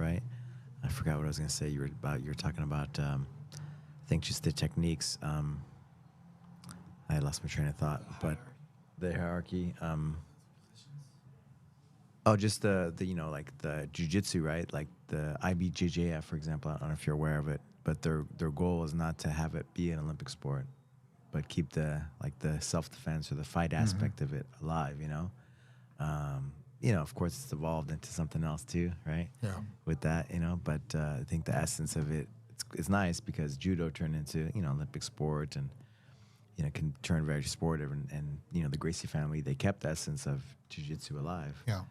right? I forgot what I was going to say. You were talking about, I think just the techniques. I lost my train of thought, but the hierarchy. Oh, just the like the jiu-jitsu, right? Like the IBJJF, for example. I don't know if you're aware of it, but their goal is not to have it be an Olympic sport, but keep the self-defense or the fight aspect of it alive. Of course, it's evolved into something else too, right? Yeah. With that, but I think the essence of it, it's nice because judo turned into Olympic sport and can turn very sportive, and the Gracie family, they kept the essence of jiu-jitsu alive. Yeah.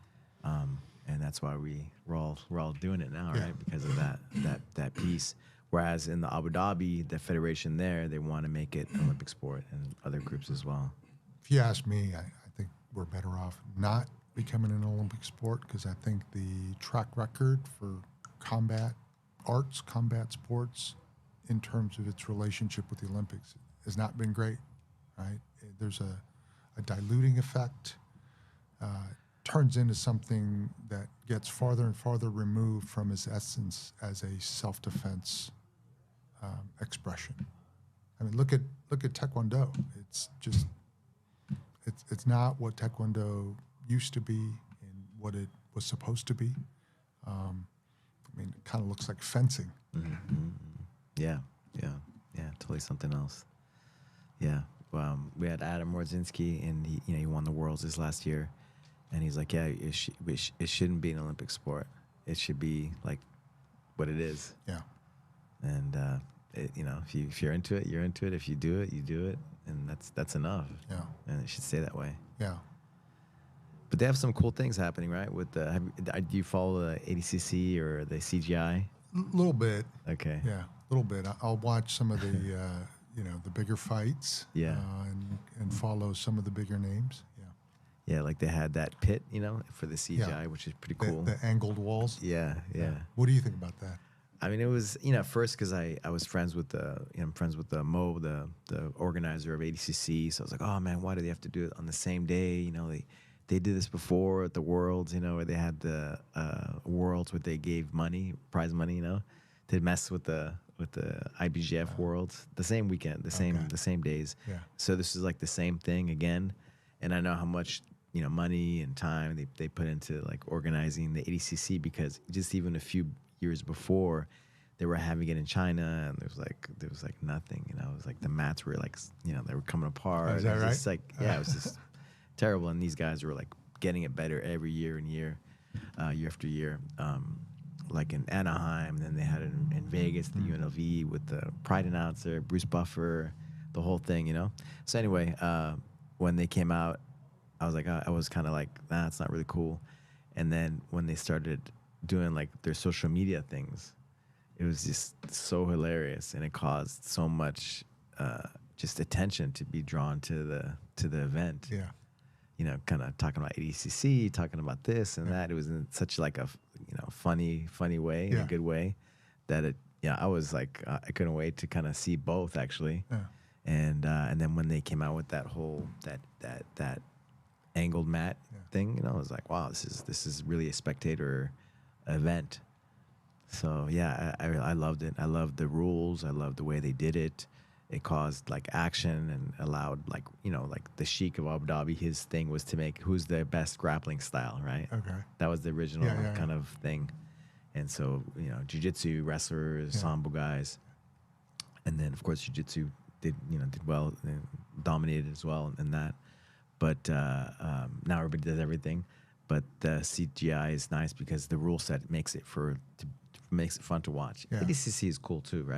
And that's why we're all doing it now, right? Because of that piece. Whereas in the Abu Dhabi, the federation there, they want to make it an Olympic sport, and other groups as well. If you ask me, I think we're better off not becoming an Olympic sport, because I think the track record for combat arts, combat sports, in terms of its relationship with the Olympics, has not been great, right? There's a diluting effect. Turns into something that gets farther and farther removed from its essence as a self-defense expression. I mean, look at Taekwondo. It's just it's not what Taekwondo used to be and what it was supposed to be. I mean, it kind of looks like fencing. Mm-hmm. Yeah, totally something else. Yeah, we had Adam Wardzinski, and he won the Worlds this last year. And he's like, yeah, it shouldn't be an Olympic sport. It should be like what it is. Yeah. And if you're into it, you're into it. If you do it, you do it, and that's enough. Yeah. And it should stay that way. Yeah. But they have some cool things happening, right? With do you follow the ADCC or the CGI? A little bit. Okay. Yeah, a little bit. I'll watch some of the the bigger fights. Yeah. And follow some of the bigger names. Yeah, like they had that pit, for the CGI, which is pretty cool. The angled walls. Yeah. What do you think about that? I mean, it was, at first, because I was friends with I'm friends with Mo, the organizer of ADCC. So I was like, oh man, why do they have to do it on the same day? They did this before at the Worlds, where they had the Worlds where they gave prize money, to mess with the IBJF Worlds the same weekend, the same days. Yeah. So this is like the same thing again, and I know how much money and time they put into like organizing the ADCC, because just even a few years before they were having it in China, and there was like nothing. It was like the mats were like they were coming apart. Is that right? Just like it was just terrible, and these guys were like getting it better every year and year after year. Like in Anaheim, and then they had it in Vegas, the UNLV with the Pride announcer, Bruce Buffer, the whole thing, So anyway, when they came out, I was like, I was kind of like, nah, it's not really cool. And then when they started doing like their social media things, it was just so hilarious, and it caused so much just attention to be drawn to the event. Yeah. Kind of talking about ADCC, talking about this and that. It was in such like a funny way, in a good way, that I was like, I couldn't wait to kind of see both actually. Yeah. And then when they came out with that whole that angled mat thing, I was like, wow, this is really a spectator event. So yeah, I loved it. I loved the rules. I loved the way they did it. It caused like action and allowed like the Sheikh of Abu Dhabi, his thing was to make who's the best grappling style, right? Okay. That was the original kind of thing. And so jiu-jitsu wrestlers, sambo guys, and then of course jiu-jitsu did well and dominated as well in that. But now everybody does everything. But the CGI is nice because the rule set makes it fun to watch. Yeah. ADCC is cool too, right?